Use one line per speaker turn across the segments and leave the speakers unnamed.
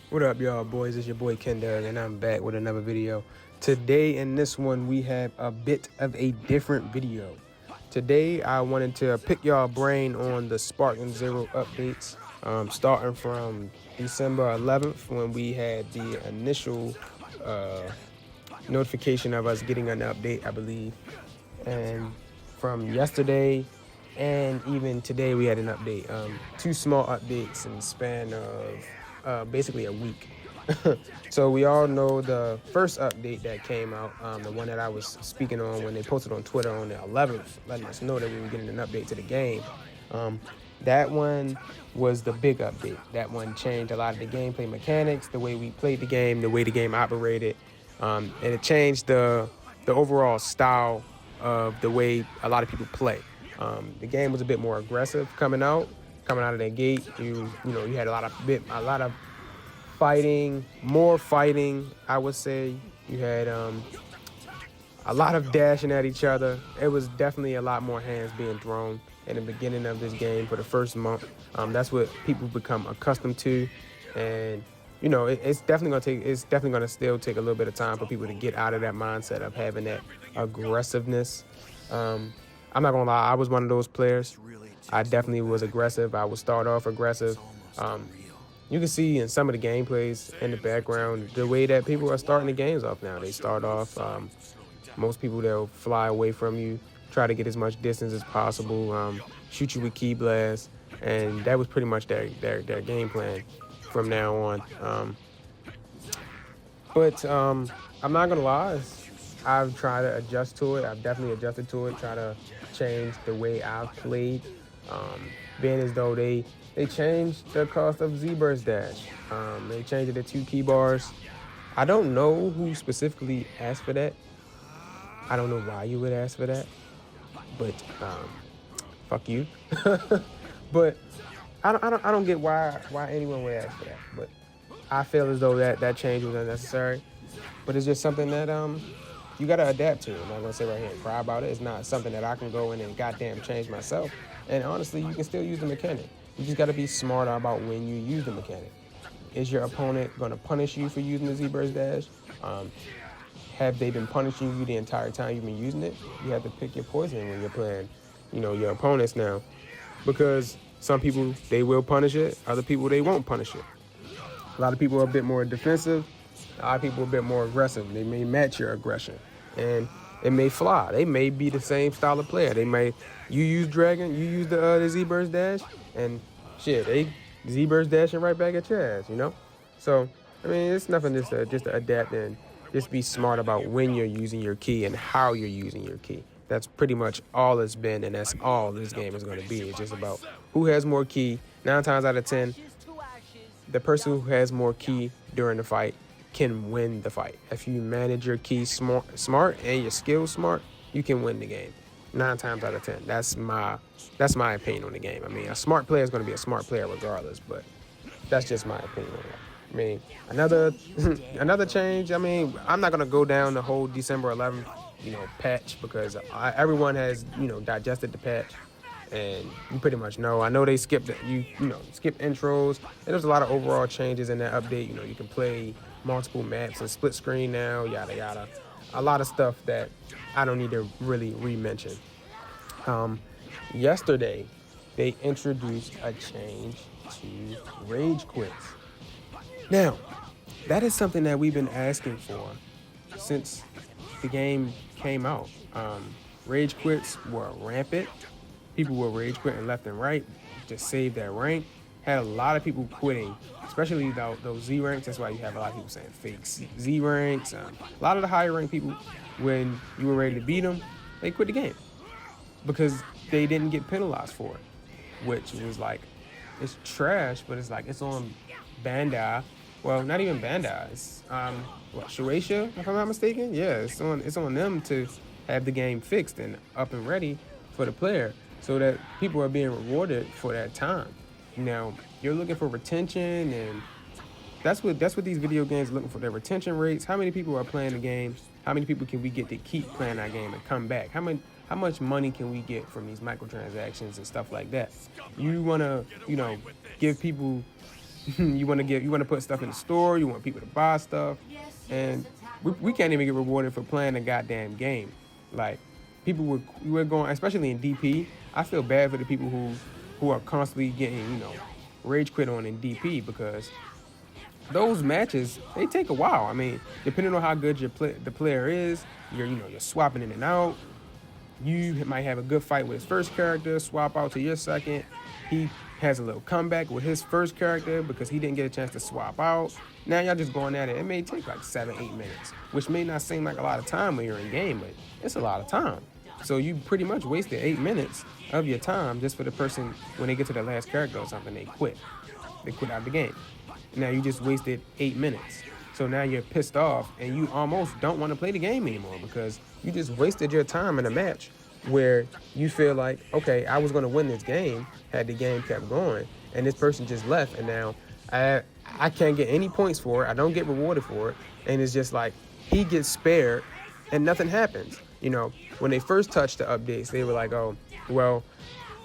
What up, y'all boys? It's your boy Ken Doug, and I'm back with another video. Today in this one, we have a bit of a different video. Today, I wanted to pick y'all brain on the Spartan Zero updates, starting from December 11th when we had the initial notification of us getting an update, I believe. And from yesterday and even today, we had an update. Two small updates in the span of basically a week. So we all know the first update that came out, the one that I was speaking on when they posted on Twitter on the 11th, letting us know that we were getting an update to the game. That one was the big update. That one changed a lot of the gameplay mechanics, the way we played the game, the way the game operated, and it changed the overall style of the way a lot of people play. The game was a bit more aggressive coming out of the gate. You had a lot of fighting, more fighting. I would say you had a lot of dashing at each other. It was definitely a lot more hands being thrown in the beginning of this game for the first month. That's what people become accustomed to, and it's definitely gonna still take a little bit of time for people to get out of that mindset of having that aggressiveness. I'm not gonna lie, I was one of those players. I definitely was aggressive. I would start off aggressive. You can see in some of the gameplays in the background the way that people are starting the games off now. They start off, most people, they'll fly away from you, try to get as much distance as possible, shoot you with key blasts, and that was pretty much their game plan from now on. But I'm not gonna lie, I've tried to adjust to it. I've definitely adjusted to it, try to change the way I've played, being as though they changed the cost of Z-Burst Dash. They changed it to 2 key bars. I don't know who specifically asked for that. I don't know why you would ask for that, but fuck you. But I don't get why anyone would ask for that. But I feel as though that change was unnecessary. But it's just something that you gotta adapt to. I'm not gonna sit right here and cry about it. It's not something that I can go in and goddamn change myself. And honestly, you can still use the mechanic. You just gotta be smarter about when you use the mechanic. Is your opponent gonna punish you for using the Z-Burst Dash? Have they been punishing you the entire time you've been using it? You have to pick your poison when you're playing, your opponents now. Because some people, they will punish it. Other people, they won't punish it. A lot of people are a bit more defensive. A lot of people are a bit more aggressive. They may match your aggression. And it may fly. They may be the same style of player. You use Dragon, you use the Z-Burst Dash, and shit, they Z-Burst dashing right back at your ass, So, I mean, it's nothing just to adapt and just be smart about when you're using your key and how you're using your key. That's pretty much all it's been, and that's all this game is going to be. It's just about who has more key. 9 times out of 10, the person who has more key during the fight can win the fight. If you manage your key smart and your skills smart, you can win the game. 9 times out of 10. That's my opinion on the game. I mean, a smart player is going to be a smart player regardless, but that's just my opinion on it. I mean, another change. I mean, I'm not gonna go down the whole December 11th, patch because everyone has, digested the patch, and you pretty much know. I know they skipped skip intros, and there's a lot of overall changes in that update. You can play multiple maps and split screen now, yada yada. A lot of stuff that I don't need to really re-mention. Yesterday, they introduced a change to rage quits. Now, that is something that we've been asking for since the game came out. Rage quits were rampant. People were rage quitting left and right to save their rank. Had a lot of people quitting, especially those Z ranks. That's why you have a lot of people saying fake Z ranks. A lot of the higher rank people, when you were ready to beat them, they quit the game because they didn't get penalized for it, which was like, it's trash, but it's like, it's on Bandai. Well, not even Bandai. It's Shueisha, if I'm not mistaken. Yeah, it's on them to have the game fixed and up and ready for the player, so that people are being rewarded for that time. Now, you're looking for retention, and that's what these video games are looking for. Their retention rates. How many people are playing the game? How many people can we get to keep playing our game and come back? How much money can we get from these microtransactions and stuff like that? You want to, give people you want to put stuff in the store. You want people to buy stuff, and we can't even get rewarded for playing a goddamn game. Like people were going, especially in DP. I feel bad for the people who are constantly getting rage quit on in DP because those matches they take a while. I mean, depending on how good the player is, you're swapping in and out. You might have a good fight with his first character, swap out to your second. He has a little comeback with his first character because he didn't get a chance to swap out. Now y'all just going at it. It may take like 7-8 minutes, which may not seem like a lot of time when you're in game, but it's a lot of time. So you pretty much wasted 8 minutes of your time just for the person when they get to the last character or something, they quit. They quit out the game. Now you just wasted 8 minutes. So now you're pissed off and you almost don't want to play the game anymore because you just wasted your time in a match where you feel like, okay, I was going to win this game had the game kept going, and this person just left, and now I can't get any points for it. I don't get rewarded for it, and it's just like he gets spared and nothing happens. When they first touched the updates, they were like, oh, well,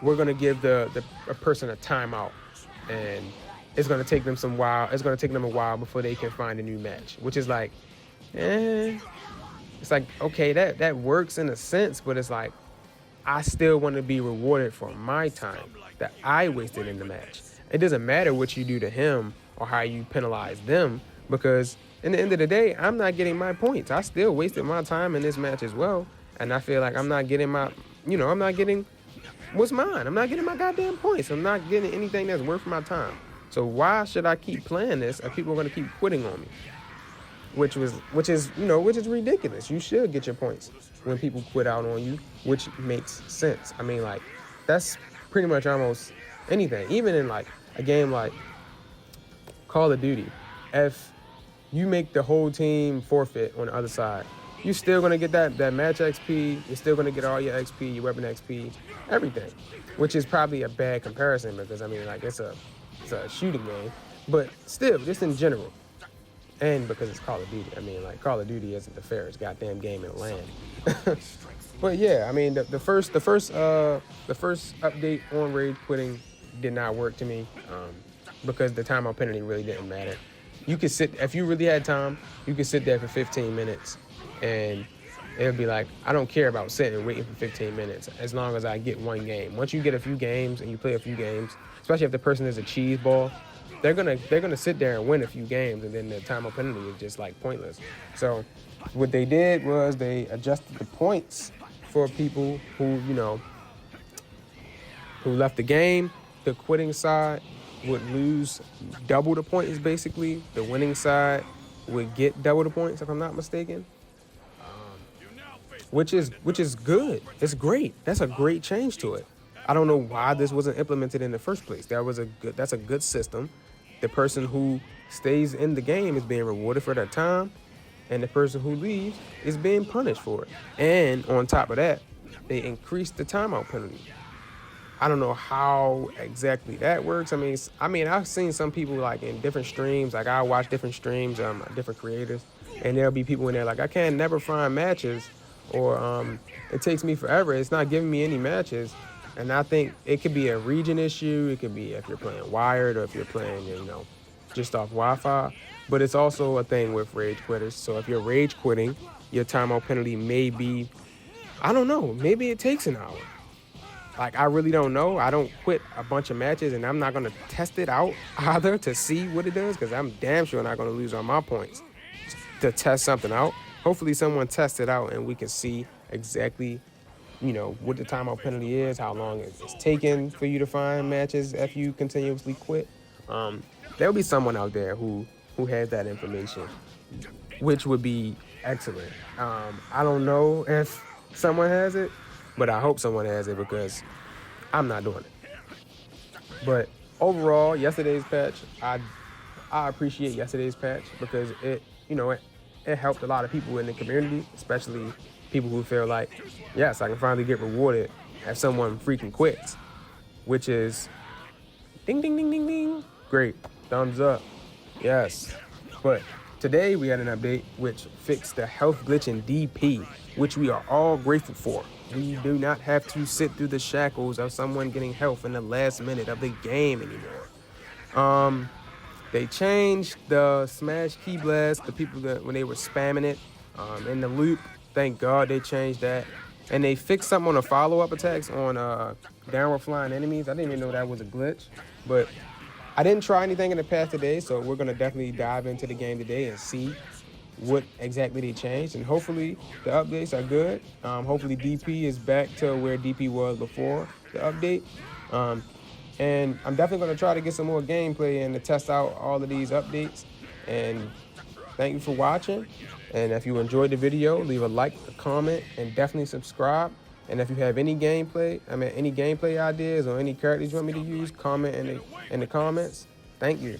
we're going to give a person a timeout, and it's going to take them a while before they can find a new match, which is like, it's like, okay, that works in a sense, but it's like, I still want to be rewarded for my time that I wasted in the match. It doesn't matter what you do to him or how you penalize them, because in the end of the day, I'm not getting my points. I still wasted my time in this match as well, and I feel like I'm not getting I'm not getting what's mine. I'm not getting my goddamn points. I'm not getting anything that's worth my time. So why should I keep playing this if people are going to keep quitting on me? Which is ridiculous. You should get your points when people quit out on you, which makes sense. I mean, like, that's pretty much almost anything. Even in like a game like Call of Duty, if you make the whole team forfeit on the other side, you're still gonna get that match XP. You're still gonna get all your XP, your weapon XP, everything. Which is probably a bad comparison because I mean, like, it's a shooting game, but still, just in general. And because it's Call of Duty. I mean, like, Call of Duty isn't the fairest goddamn game in the land. But yeah, I mean, the first update on rage quitting did not work to me because the timeout penalty really didn't matter. You could if you really had time, you could sit there for 15 minutes and it would be like, I don't care about sitting and waiting for 15 minutes as long as I get one game. Once you get a few games and you play a few games, especially if the person is a cheese ball, they're gonna sit there and win a few games, and then the timeout penalty is just like pointless. So what they did was they adjusted the points for people who left the game. The quitting side would lose double the points basically. The winning side would get double the points if I'm not mistaken. Which is good. It's great. That's a great change to it. I don't know why this wasn't implemented in the first place. That's a good system. The person who stays in the game is being rewarded for their time, and the person who leaves is being punished for it. And on top of that, they increased the timeout penalty. I don't know how exactly that works. I mean, I've seen some people like in different streams. Like I watch different streams, different creators, and there'll be people in there like I can never find matches, or it takes me forever. It's not giving me any matches. And I think it could be a region issue. It could be if you're playing wired or if you're playing, just off Wi-Fi. But it's also a thing with rage quitters. So if you're rage quitting, your timeout penalty may be, I don't know, maybe it takes an hour. Like, I really don't know. I don't quit a bunch of matches, and I'm not going to test it out either to see what it does, because I'm damn sure not going to lose all my points to test something out. Hopefully someone tests it out and we can see exactly what the timeout penalty is, how long it's taken for you to find matches if you continuously quit. There'll be someone out there who has that information, which would be excellent. I don't know if someone has it, but I hope someone has it because I'm not doing it. But overall, yesterday's patch, I appreciate yesterday's patch because it helped a lot of people in the community, especially people who feel like, yes, I can finally get rewarded if someone freaking quits, which is ding, ding, ding, ding, ding. Great. Thumbs up. Yes. But today we had an update which fixed the health glitch in DP, which we are all grateful for. We do not have to sit through the shackles of someone getting health in the last minute of the game anymore. They changed the smash key blast, the people that when they were spamming it in the loop. Thank God they changed that. And they fixed something on the follow-up attacks on downward flying enemies. I didn't even know that was a glitch. But I didn't try anything in the past today, so we're going to definitely dive into the game today and see what exactly they changed. And hopefully the updates are good. Hopefully DP is back to where DP was before the update. And I'm definitely going to try to get some more gameplay and to test out all of these updates. And thank you for watching. And if you enjoyed the video, leave a like, a comment, and definitely subscribe. And if you have any gameplay ideas or any characters you want me to use, comment in the comments. Thank you.